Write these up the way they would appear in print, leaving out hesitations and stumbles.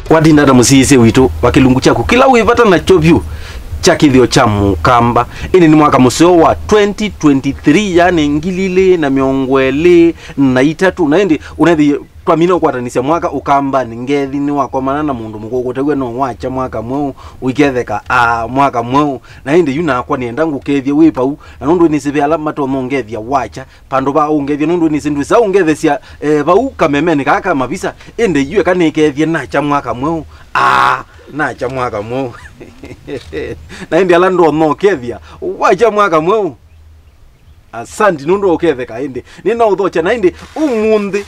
wadinda na musisi witu wakilungu chako kila wivata na chovyu cha Kithio cha Mukamba. Ini ni mwaka museo wa 2023 yani ngilile na miongwele na itatu na hindi unathi kwa mino kwa tanisia mwaka ukamba ningethi ni wakomana na mundu mukogotegwe no wacha mwaka mweu wiketheka mwaka mweu na hindi yuna kwa nienda ngukethia wi pau na nundu ni sibe alama to ngethia wacha pando ba ungethia nundu ni sindu sa ungethesia bau kamemeni kaka mabisa ende yue kanikethia na cha mwaka mweu na cha mwaka mweu na hindi alando no kethia wacha mwaka mweu. Asante nundu oketheka indi nina uthocha na indi umundi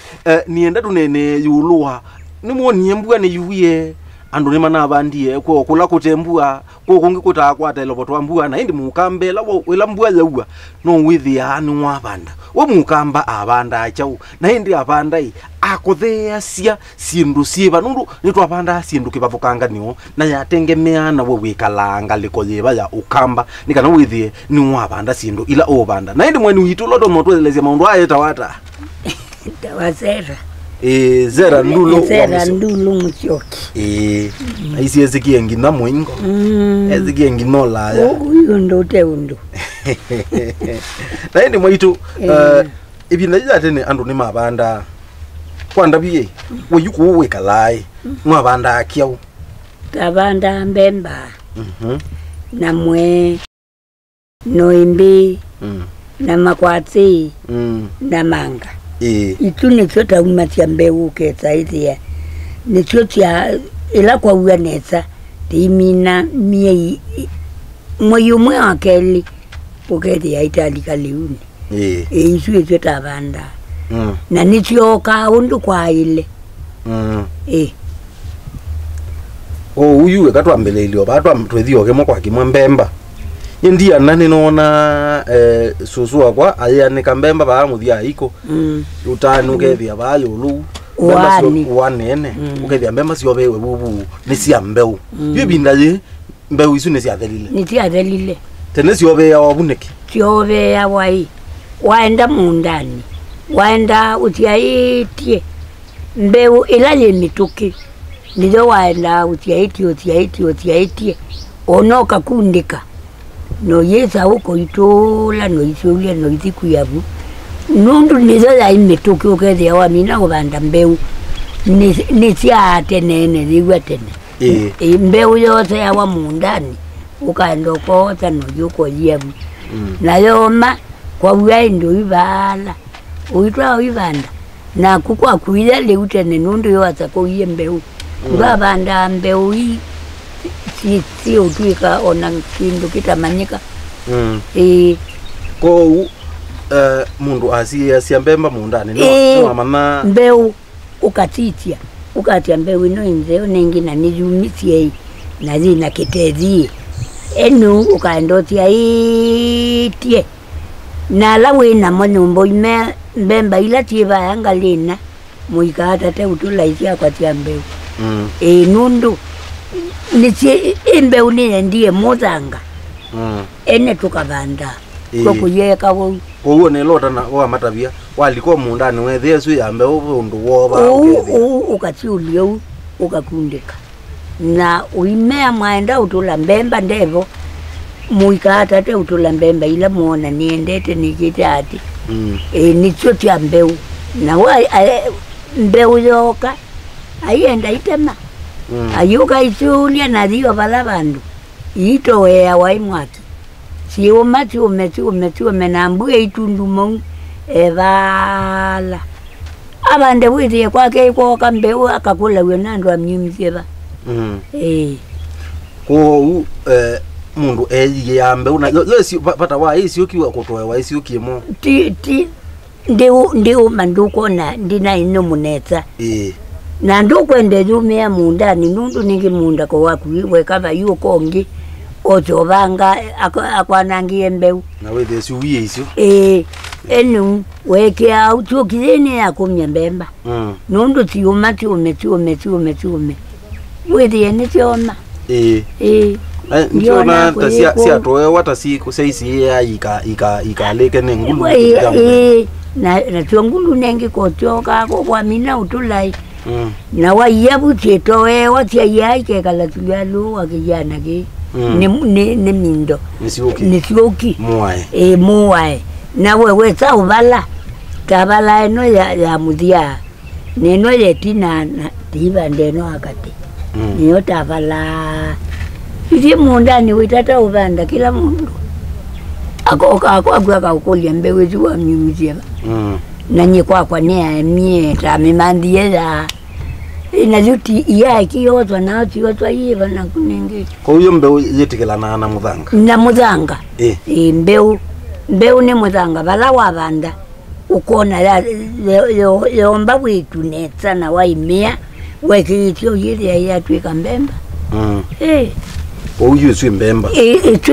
nienda tunene yuluha nimuonie mbua ni yuwie andu ni mana bandie ko kula kutembua ko kungi kutakwata iloboto ambua na indi Mukambela wela mbua yaua no withia ni wabanda wo Mukamba abanda achau na indi abanda akothea cia sindu siba nundu nitwabanda sindu kibavukanga niyo na yatengemea na we wikalanga likoyeba ya Ukamba nikana withie ni wabanda sindu ila obanda na indi mwani witu lodo motwelezia maundu ayeta wata tawazera zera ndulu muchoki aisi ezikie ngina mwingo ezikie nginola ya uyu ndo teundo na indi mwitu ibina yatene andu ni mabanda kwanda biye weyuku wekalai mwabanda akiau tabanda mbemba namwe noimbi na makwati na manga itu nicho taumatia mbeu ketaithia nicho tia ila kwa uanetsa timina mie moyumwe akeli ukethia italika liuni isu icho tabanda na nicho ka undu kwa ile uyu ekatwambelelio batwa twethio kemo kwa kimwe mbemba ndia nani nona susu wakwa ayanika mbemba ba muthia iko utanu kethia bayo lu wanene ukethia mbemba siobewe bubu ni cia mbeu yibinda ye mbeu isu ni cia thelile ni cia thelile tene siobe ya wabuneki siobe ya wai waenda mundani waenda utiaitie mbeu ilali mituki nizo waenda utiaitie onoka kundika no yesa uko itola no isulia no ithiku yabu nundu nizo ya imituki ukethia wa mina kubanda mbeu ni cia tenene thigwa tene mbeu yose ya wa mundani ukaenda kota no yuko yebu na yoma kwa uendo ibala uitwa uibanda na kukwa kuila leutene nundu yo atako mbeu ngabanda mbeu si utwika ona kindu kitamanyika ko mundu asi mbemba mundani no mama mbeu ukatia mbeu ino inzeo nengina nijumitie na zina kitezi enu ukaendotia itie na lawe na manyumbo ime mbemba ila tiba yanga lina muikata te utula isia kwa tia mbeu nundu nitie mbeu ni ndiye mozanga ene tukabanda kwa kuyeka wo ne lota na wa matavia waliko mundani wethesu ya mbeu undu woba ukachiulio ukakundika na uimea mwaenda utula mbemba ndevo muikata te utula mbemba ila muona niendete nikitati nicho tia mbeu na wa mbeu yoka aienda itema ayuka isulia na dio bala bandu ito wea waimwaki siyo mati ume na mbuye itundu mongu ebala abande withie kwake kwa kambeu akakula wenandu amnyumzieba ko mundu ya mbeu na lesi pata wa isi ukiwa kutoa wa isi ukimo ndio manduko na ndina ino muneta na nduko endezumea mundani nundu ningi munda ko wakuwe kama yuko ngi ochobanga akwanangie mbeu na we desi uwie isio enu weke auto kizene yakumya mbemba nundu tiumati ume wethie ni tioma ndiona tasia atoe wata si kusaisi ya ikaleke nengulu na tiongulu nengi kotoka kwa mina utulai na wa yabu chetoe watia yake kala tulialu wakijana ki ni mindo nisioki muwae na wewe sa ubala tabala eno ya mudia neno yetina tiba ndeno akati niyo tabala ije mundani witata ubanda kila mundu ako kulia mbewe zuwa mnyumizia na nye kwa nea mie tamimandie ya inajuti iya ikiyotwa nao tiyotwa iye na kunenge kwa hiyo mbeu yetikela na mudhanga mbeu ni mudhanga bala wabanda ukona yomba witu netsa na waimea wekitio yiri ya twika mbemba uyu swi mbemba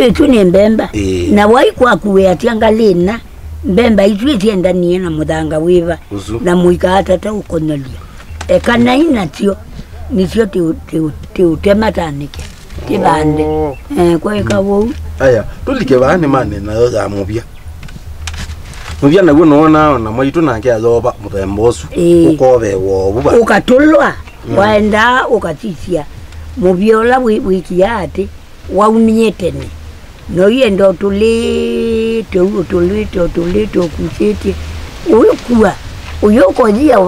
itu ni mbemba na wai kwa kuwe atiangalina mbemba itu itienda niye na mudhanga wiva na muika hatata ukonolia kana inatio nisio tiutemathanike tibande kwa ikawo aya tulike bane mane na yoza mubya naguo nona na mwitu nake azoba muthembosu ukobe wo buba ukatulwa waenda ukatisia mubyola wiki yate waumietene no yendo tulito kusiti uyukua uyukodia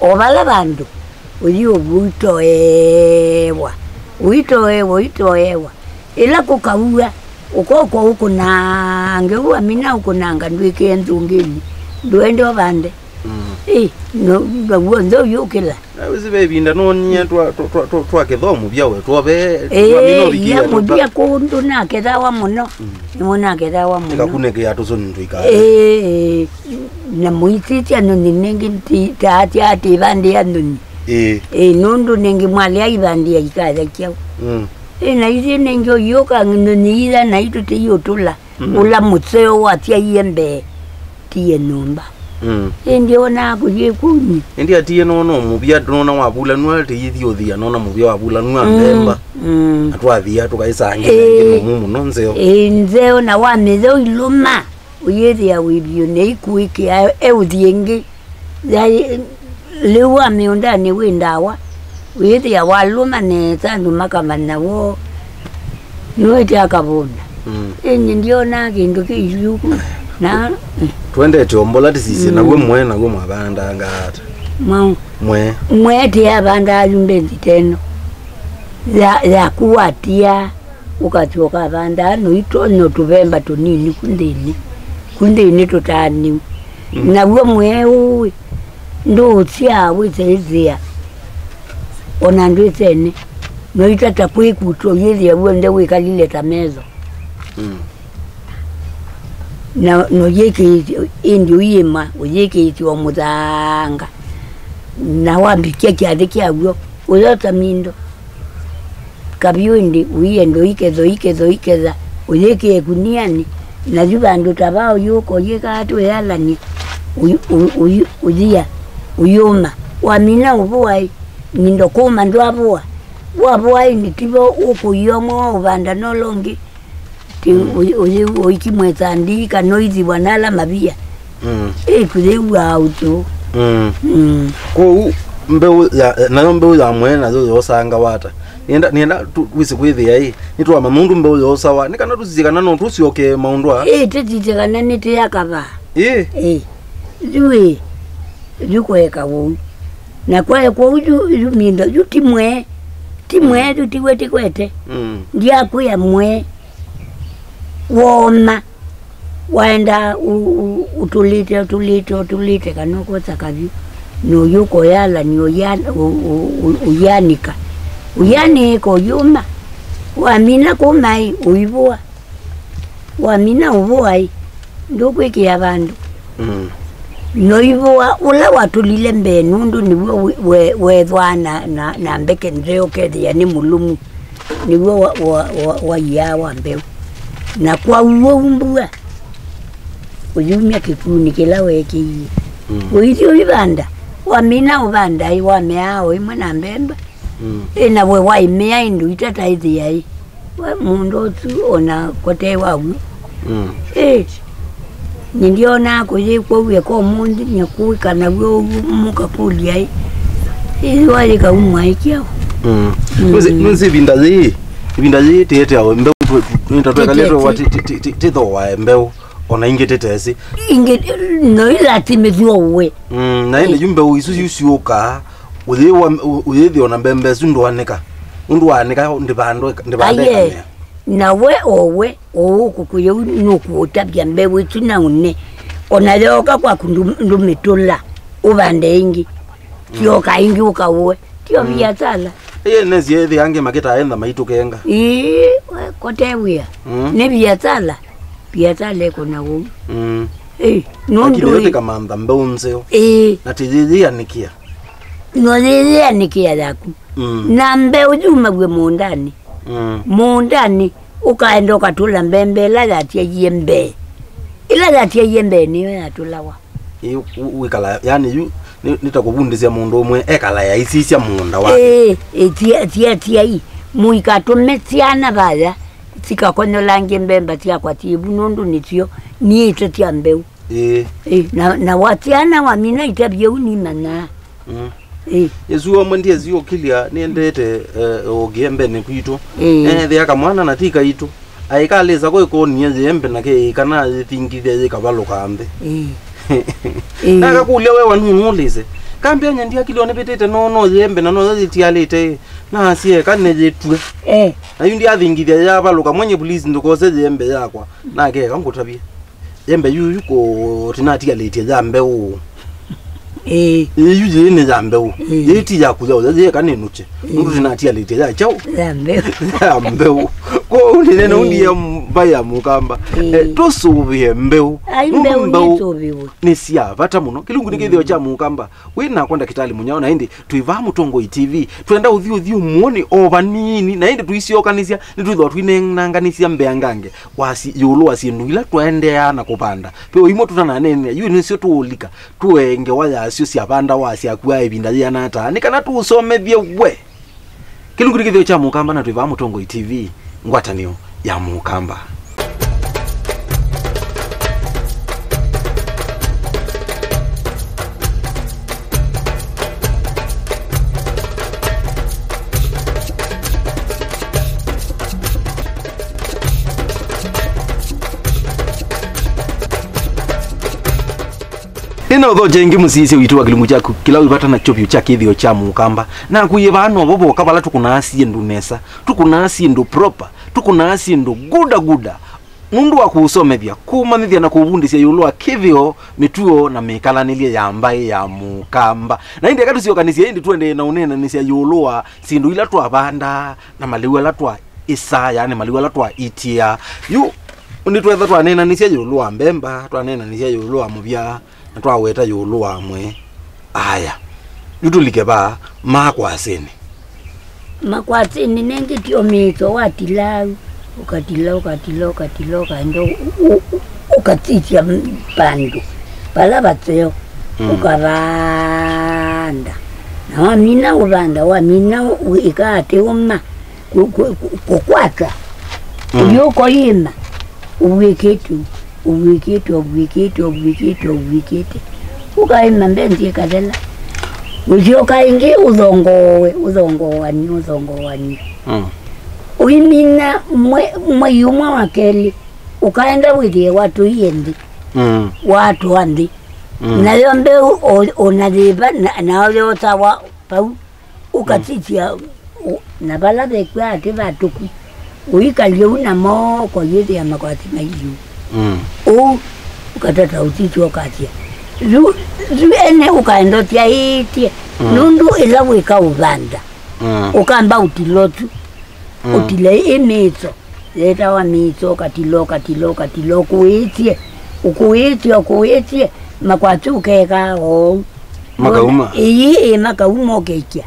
obala bandu uyu uitoewa ila kukaua ukoko huko na ngeua mina huko nanga ndwike nzungini duende obande no ndo yukila awezi bebinda nonya twa kethomu byawe twobe ya mubya kundu na kethawa muno nimona kethawa muno ikakuneke yatuzoni ndwika na muititi anu ninengi tati ati bandi anu nundu nengi mwali aibandi ikaza kyao na hizi nengo yoka nuniira na itu tiyotula ula mutseo watia yembe tiye numba ndio na kuje kuni ndi atiye nono mubya nona wabula nwa tiyithio thia nona mubya wabula nwa mbemba atwathia tukaisangira mumu nonzeo nzeo na wamezo iluma uyethia wibio neikuiki euthiengi lewa miundani windawa uyethia waluma neta ndumaka nawo nuete akabona ndio na kindu kiyuku na twende tombola tisisi nawe mwe nawe mwabanda ngata mwe te abanda alumbenzi teno ya kuwatia ukatoka abanda no itono tubemba tonini kundini totani nawe mwe uwe ndo tia wizezia ona ndwetene no itata kwikuto yeli yabonde wikalile tamezo no yeke indi uyema uyeke iti wa mudhanga na wambikia kiadiki agwo uyota mindo kabiyundi uyendo ikeza uyeke kuniani na jubandu tabao yuko yeka atu yalani uyoma wamina ubuwai nindo kuma ndo abuwai nitibo ukuyomo ubanda nolongi oikimwetandika noithi wanala mabia kutheua auto ko mbeu ya nayo mbeu ya mwena yosanga wata nienda wisi kwithia nitwa mamundu mbeu yosawa nikana tuzikana no tusioke maundwa tetitekana nite yakava juwe jukweka wo na kwa uju mindo jutimwe tutiwete kwete ndia kuya mwe woma waenda utulite kanoko tsakavi no yuko yala ni uyanika uyaniko yuma wamina komai uibua wamina ubuai ndokweki yabandu noibua ula watulile mbenundu niwo wethwana na mbeke nzeo kethi ni mulumu niwo wa yawa mbeu na kwa uombua uyumia kikuni kila weki uiti uibanda wamina ubanda iwameao imwe na mbemba na we waimea indu itata ithi yai mundu tu ona kote wagu nindiona kuye kwa uye kwa mundi nyakuika na we muka puli yai Iwali ka umwaikia. Nzi bindazi tete awe mbeu ntatweka leto wati tito wa mbeu ona ingetetesi Inge no ila timezuwe. Na ine jumbe uisusioka uyethi ona mbembe ndo aneka ndibandwe nawe owe kukuye nukuutabya mbeu tuna une ona leoka kwa kundumitula ubande ingi tioka ingi ukawe tio biatala nezi yethi yange maketa aenda maitu kenga kotewia ne biatala kuna wo nondu yote kama mbeu nzeo na tijijia nikia nolelea nikia yako na mbeu juma gwe mundani ukaenda ukatula mbembe la yatia yembe ila yatia yembe niyo yatulawa wikala yani nitakubundizia mundu umwe ekala ya isisya munda wa tia muikatumetsiana baya sikakonolange mbemba tia kwa tibu nondu nitio niite tia mbeu na watiana wa mina itabye unimana Yesu amwendie zio kilia niendete ogembe ne kwitu thia kamwana na tika itu aikaleza ko niye zembe nake kana thingithia kabalo kambe nakakulia wewe wanunulise kambe anya ndia kilio nepetete no zembe na no zitialete na sie kanejetwe ayu ndia thingithia ya baluka mwenye police ndukose zembe yakwa nake kangutabia zembe yuko tinatia lete zambe u yuje ne zambe u yeti yakuza uzaje kanenuche ndu tinatia lete ya chao zambe u ko unene no ndia mbaya Mukamba tosubye mbeu ni sia vata muno kilungu nikithio cha Mukamba wina kwenda kitali munyaona indi tuiva mutongo TV twenda uthio muoni obanini na indi tuisiokanisia nitwithwa twinenganisia mbeangange wasi yulu wasienduila twende na kupanda pe imo tutana nene yu nisio tuulika tuenge waya asio sia banda wasi akwa ibinda yana ata nikana tusomethie we kilungu nikithio cha Mukamba na tuiva mutongo TV ngwatanio ya Mukamba. Ino jengi musisi uitwa kilungu chaku kila ulipata na chopyo cha Kithio cha Mukamba na kuye bano bobo kabala tukunasi ndunesa tukunasi ndo proper tukunasi ndo guda mundu wa kusomethia kumamithia na kubundisia yulu wa Kithio mituo na mikalanilia ya mbai ya Mukamba na indi akatu sio kanisia indi twende na unena nisia yulu wa sindu ila twabanda na Maliu ila twa isa yani Maliu ila twa itia yu unitwetha twanena nisia yulu wa mbemba twanena nisia yulu wa mubya na twaweta yulu wa mwe aya yutulike ba makwaseni nengi tio mito watilau ukatilo ndo ukatitia bandu pala bateo ukavanda na wamina ubanda wamina ikate uma kukwata uyoko yima uwiketu ukaima mbenzi kadela ujoka ingi uzongowani uimina mweyumwa wakeli ukaenda widie watu yendi watu andi na yombe onadiba na ole otawa pau ukatitia na bala de kwa ati batuku uikalie una moko yedi ya makwati mayu ukatata uticho katia ene ukaenda tia itie nundu ila wika ubanda ukamba utilotu utile imito leta wa mito katilo kuitie makwatu keka makauma makauma kekia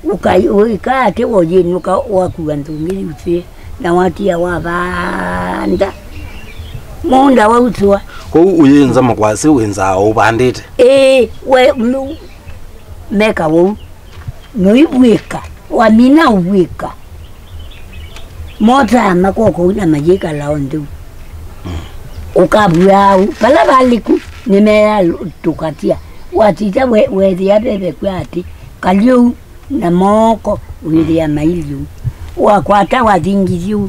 ukate wojenuka wakuandungiri utie na watia wabanda monda wa utwa ko uyenza makwase wenza ubandite we meka wo noibweka wamina ubweka mota makoko una majika laondu ukabwao pala baliku nimea tukatia watita we dia bebe kwati Kaliu na moko withia Maliu wakwata wathingithio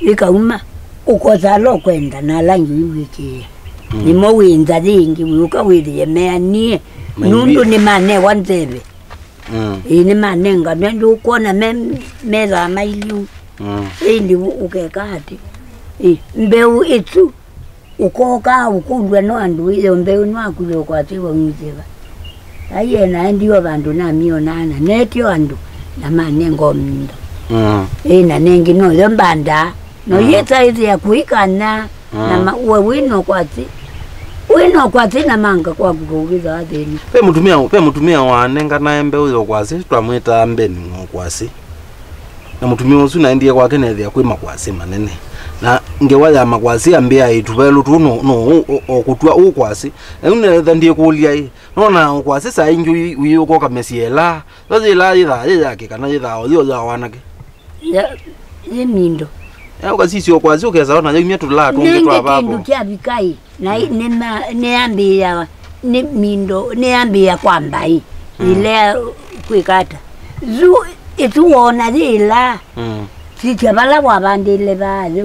likauma ukozalo kwenda na langi wiki nimo winza thingi wiuka withie meanie nundu ni mane wanzeve ni mane ngamya ndu kuona meza Maliu ndi ukekati mbeu itu ukoka ukundwa no andu iyo mbeu no akule kwatiwa ngizeva aye na ndiyo bandu na mionana netyo andu na mane ngomindo na nengi no yombanda no yeta izi ya kuikana na wino kwati na manga kwa kukugiza atheni pe mutumia wanenga na embe uyo kwasi twamwita mbeni ngokwasi na mutumia usu na ndiye kwake nethia kwi makwasi manene na ngewaya makwasi ambia ituvelu tu no okutwa ukwasi na ndiye kulia nona ukwasi sa inju uyuko kamesiela lazila ida yake kana ida odio za wanake ye mindo ukasisi okwasi ukeza ona yimya tulala tungetwa babo ndu kya bikai na neambia ni mindo neambia kwamba ile kwikata zu ituona dila sisi bala wabandile bale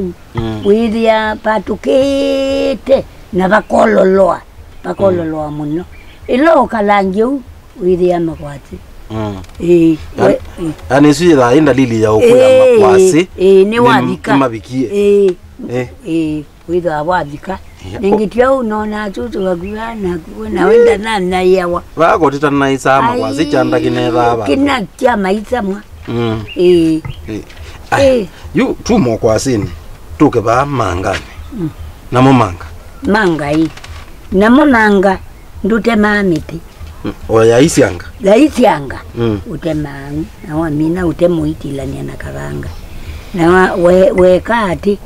withia patukete na bakololoa muno ilo kalangiu withia makwati ani sira inda lili ya okuya makwasi ni wabika mabikie withia wabika ningitia unona tutu wagwana na wenda na yawa bako titana isa makwasi chanda kinetha ba kina kya maisa mwa yu tumo kwasini tuke ba mangani namo manga namo manga ndute mamiti oya isianga utema na wamina utemuitilania na kavanga na wekati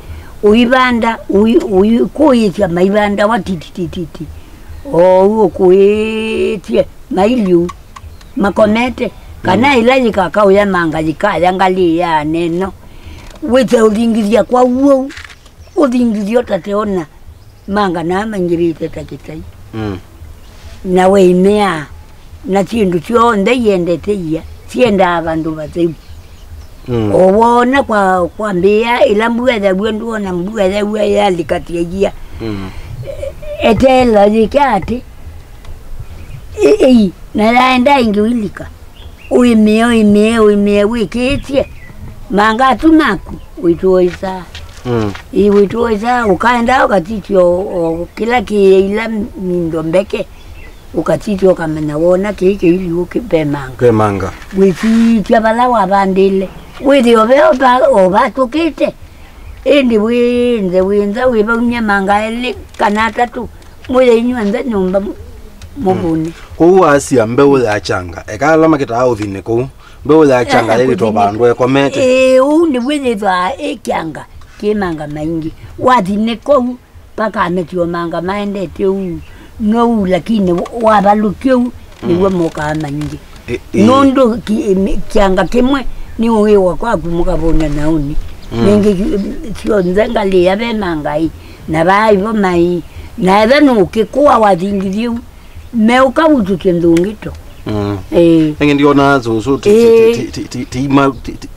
uibanda kuitya maibanda watitititi uo kuitie Maliu makomete kana ilaji kakao ya manga jikaya ngali ya neno wete udingizia kwa uo udingizio tateona manga na mangirite takitai na weimea na chindu chionde yendete ya sienda abandu bateu owona kwa mbia ila mbwetha bwendu na mbwetha ya likatiya etela dikati na laenda ingilika uimie wikitie manga tunaku wituoisa wituoisa ukaenda ukatitio kila kiila mindombeke ukatitio kama nawona kike ili ukipe manga wikitia bala wabandile withi obatukite indi winza wibaunya manga ili kanata tu mwile inyuanza nyumba mubuni kuwasia mbeu ya changa ekala makita au thine ku mbeu ya changa ili tobandu ekomete undi withitha ekyanga kimanga maingi wathine ko paka ametio manga maendete no lakini wabalukio niwe moka maingi nondo kyanga kimwe ni wewe kwa kumuka bona nauni ningi sio nzengali yabe mangai na baibo mai na ethano kikuwa wathingithio meuka utuke ndungito engi ndiona zo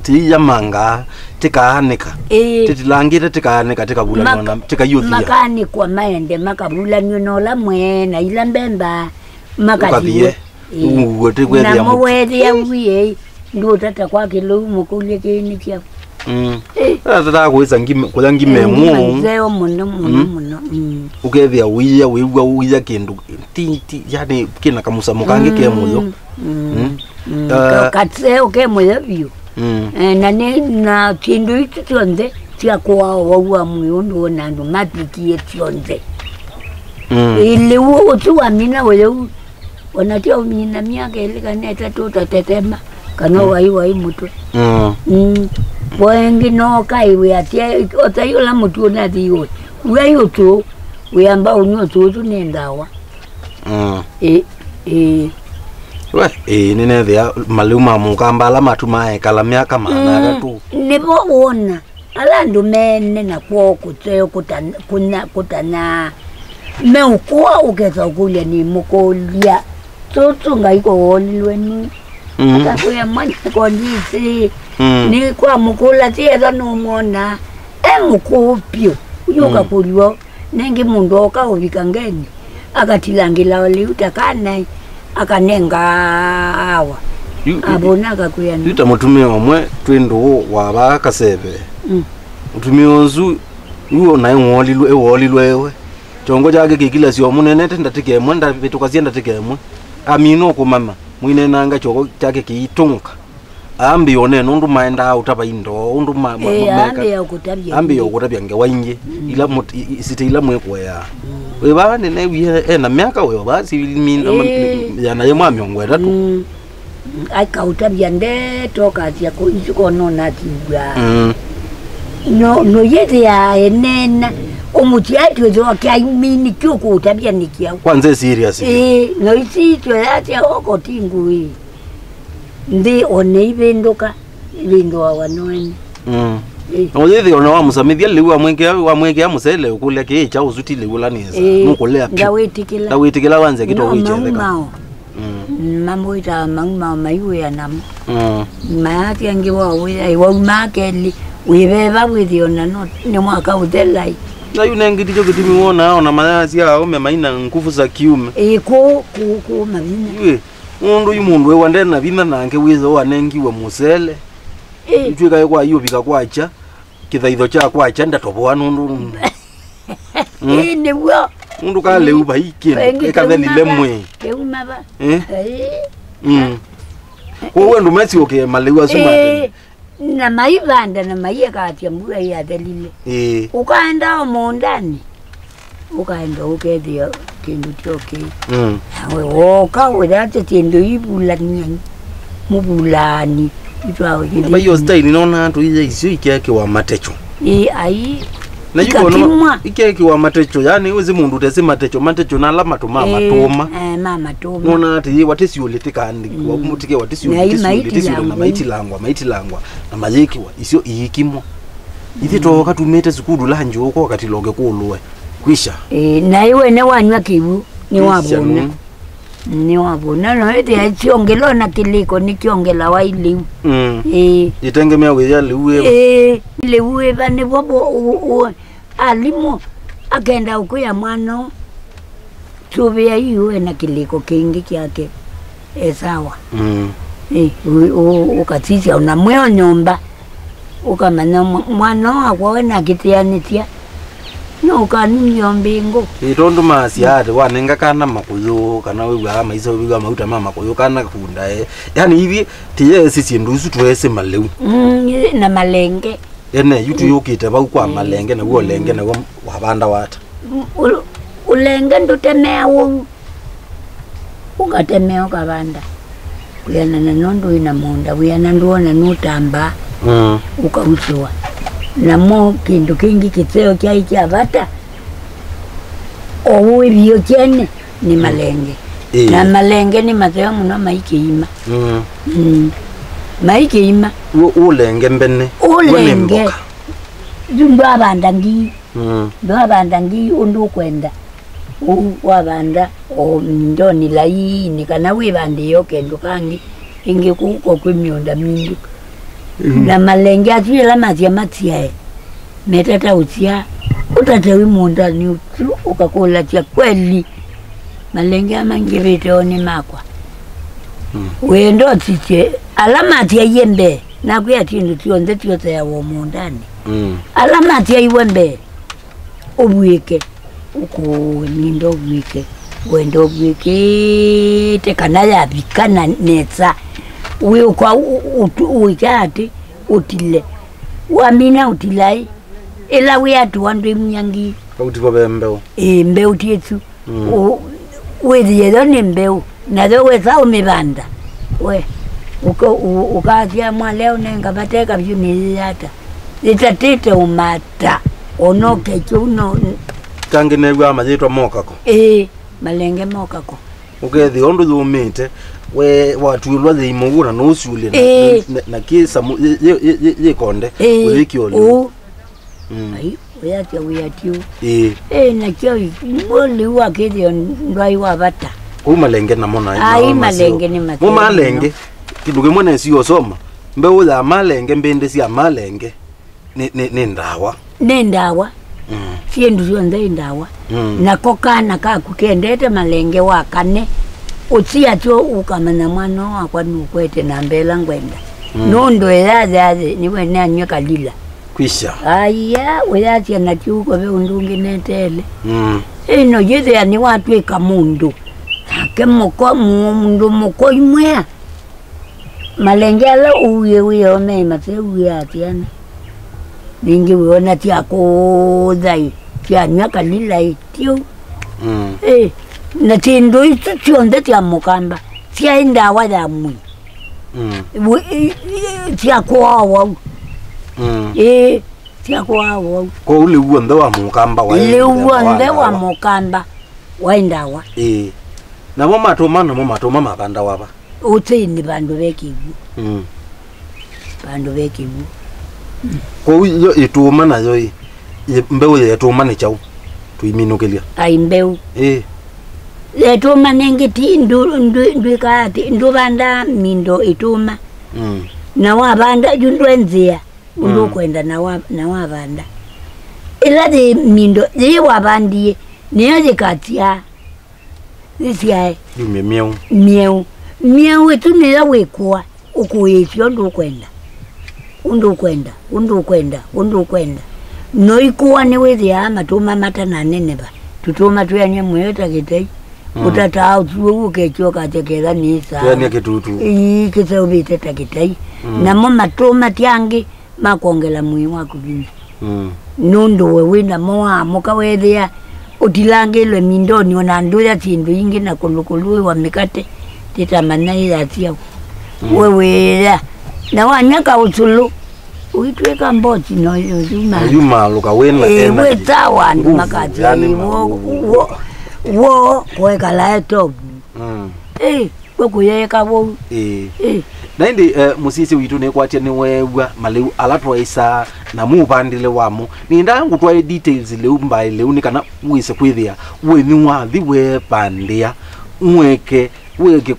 ti ya manga tikaaneka titilangire tikaaneka tikabula tikayuthia makani kwa maende makabula nyono la mwena ila mbemba makadiye ugote kwethia na mwethia wiye ndo tata kwa kilo mukulie kini kia tata kuisa ngime mu zeo muno ukethia wiya kindu ti yani kina kamusa mukange ke muyo katseo ke muyo bio na kindu itu tionde tia kwa wa muyo ndo na ndo mapikie tionde ile utu amina wewe onatia umina miaka ile kaneta tutatetema kano wai mutu wengi no kai we atia otayola mutu na diyo we yoto we amba unyo tu nendawa nene thia Maliu ma Mukamba ala matumae kala miaka manara tu nebo wona ala ndo mene na kwa kuteo kutana me ukua ukeza kulia ni mukolia Toto ngaiko oli lwenu. Akakuya mwana kondisi. Ni kwa mukula tieza numona. Mukupyo. Uyoka kulio. Nengi mundu oka ubikangeni. Akatilangila oli utakana. Akanenga awa. Abona akakuya. Yuta mutumia omwe twendo waba kasebe. Mutumia onzu uyo naye ngolilwe ewe. Chongo chake kikila sio munene ndatike mwenda vitukasia ndatike mwe. Amino ko mama mwine nanga choko chake kiitunka. Ambi yone nundu maenda utapa indo undu ambi yokutabya ngewainje ila isite ila mweko ya. We bane ne wiye na myaka we basi minda yana ye mwami ongwera tu. Aka utabya nde toka atia ko isuko nona tibwa. No yete ya enena omutiati wezo akaimini kyoko utabya nikia. Kwanza serious. No isi to yati oko tingui. Ndi oneibendoka lindo wanoene. Oyedi ona wa musamithia liwa amwenge amusele ukule ke cha uzutile ulaneza mukolea pyo. Dawitikila wanze kito wichetheka. Mambo ita mangma maiwe anam. Maati angiwa wa makeli wibeba widiona no ni mwaka udelai. Na yune ngiti chokiti miwona ona mayasi ya ome maina nguvu za kiume. Ko mabina. Ywe mundu yumundu wewande na bina nange wizo wanengiwe musele. Ijwika kwa iyo bika kwacha kithaitho cha kwacha ndatoboa nundu. Ni wo. Mundu kale uba ikene ekatheni lemwe. Keuma ba. Wewe ndo mesi oke Maliu asuma. Na maivanda na maiya katia mbura ya dalile. Ukaenda omondani. Ukaenda ukedia kindu choke. Awe woka wedate tendo ibulani. Mubulani. Ba yo style nona to ize isio ikeke wa matecho. Ai. Na yuko no ikeke wa matecho yani uzi mundu tese matecho na lama to mama toma. Mama toma. Nona ati watesi uletika andi wa kumutike watesi uletika na maiti langwa na majeki wa isio ikimo. Ithi to katumete sikudu lanje uko wakati loge kulwe. Kwisha. Na iwe ne wanywa kibu ni wabona. Ni wabona no ete chiongelo na kiliko ni kiongela wa iliu. Itengemea weya liwe. Liwe bane bobo alimo akenda ukuya mwana tubia iwe na kiliko kingi kyake sawa. Ukatisia una mweo nyomba ukamana mwana akwa na kitianitia no kanini yombingo itondo masi ate wanenga kana makuyo kana wewa maisa wewa mauta mama makuyo kana kunda yani hivi tiye sisi ndusu tuwese Maliu na malenge ene yutu yokite ba kwa malenge na wo lenge na wabanda wata ulenge ndotemea wo ukatemea ukabanda kuyana na nondo ina monda kuyana nduona nutamba ukauchwa namo kindu kingi Kithio kyai kyavata owe biyo kyene ni malenge na malenge ni Matheo muno maikeima maikeima ulenge mbene ulenge ndo abandangi undu kwenda wabanda ndoni laini kana wibande yokendo kangi inge kuko kwimyonda mingi na malenge atwila matia metata utia utatewi munda ni utu ukakula tia kweli malenge amangirite oni makwa wendo tiche alama tia yembe na kuya tindu tionde tiote ya wo mundani alama tia iwembe ubwike uko nindo ubwike wendo ubwike tekana ya bikana netsa uyo kwa uikati utile wamina utilai ela wiatu wandu mnyangi utipo bembeo mbeu tietsu wedi yedone mbeu na do wesa umibanda we ukatia mwaleo nenga bateka byuni yata itatete umata onoke chuno kangene bwa majitwa mokako malenge mokako ukethi ondu thumite we watwilwa thimugura no uciule na kisa ye konde ulikiolo ai uyatia uyatiu na kyo moli wa Kithio ndwai wa bata Umalenge na mona. Ai malenge ni mateo. Umalenge. Kiduge mwana siyo soma. Mbewu za malenge mbende si malenge. Ni ndawa. Ni ndawa. Siendu zonde ndawa. Nakoka naka kukendete malenge wakane. Utsia cho ukamana mwana akwa nukwete na mbela ngwenda. Nondo elaze niwe nanywe kalila. Kwisha. Aya, weyatia na chuko ve undungi netele. Ino yeze ya ni watu eka mundu. Ke moko mundu moko imwea. Malengela uye ome mase uye atiana. Ningi uona tia kodai. Tia nyaka lila itiu. Na tindu isu tionde tia Mukamba. Tia indawa ya mui. Tia kuawa. Tia kuawa. Kwa ule uonde wa Mukamba wa ule uonde wa Mukamba wa indawa. Na momatoma Mavandawa ba. Utini bandu bekibu. Bandu bekibu. Kwa hiyo ituma na yo mbewu yetuma ni chau. Tuiminukelia. Ai mbewu. Yetuma nengiti ndu kati ndu banda mindo ituma. Na wabanda jundwenzia. Undu kwenda na wabanda. Ila de mindo de wabandie niyo zikatia. Nisiae. Mieu. Mieu wetu nila wekua. Ukuishi undu kwenda. Noikuwa niwezi ya matuma mata na neneba. Tutuma tuyanye mweta kitai. Utata utuwe kechoka chekela nisa. Tuyanye kitutu. Kisa ubiteta kitai. Namo matuma tiangi makongela mwi wako bingi. Nundu wewina moa muka wedhia. Utilangilwe mindoni wananduya tindu ingi na kulukului wa mikate. Tita manai ya tia. Wewela. Na wanyaka usulu. Uitweka mboti no yuma luka wena weta wandu makati wo kweka laeto kuyeka wo naindi musisi witu ne kwatia ni wewa Maliu alatwa isa na mubandile wamo ninda ngutwa details leu mbai leu ni kana wise kwithia we ni wathi we pandia mweke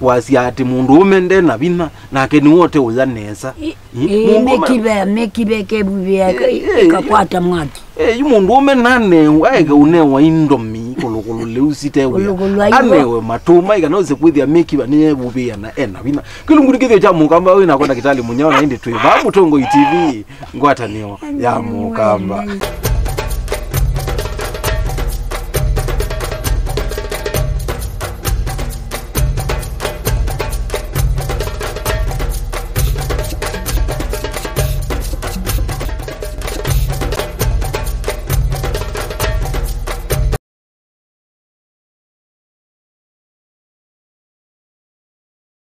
kwasi ati mundu umende na bina nake ni wote uzanesa mekibe kebubia kakwata mwaki mundu umenane aige unewa indomi kolokolo leusite we anewe matuma igana uze kwithia mekiba ni bubia na bina kilunguri Kithio cha Mukamba we nakwenda kitali munyao na indi twi ba mutongo TV ngwata niyo ya Mukamba.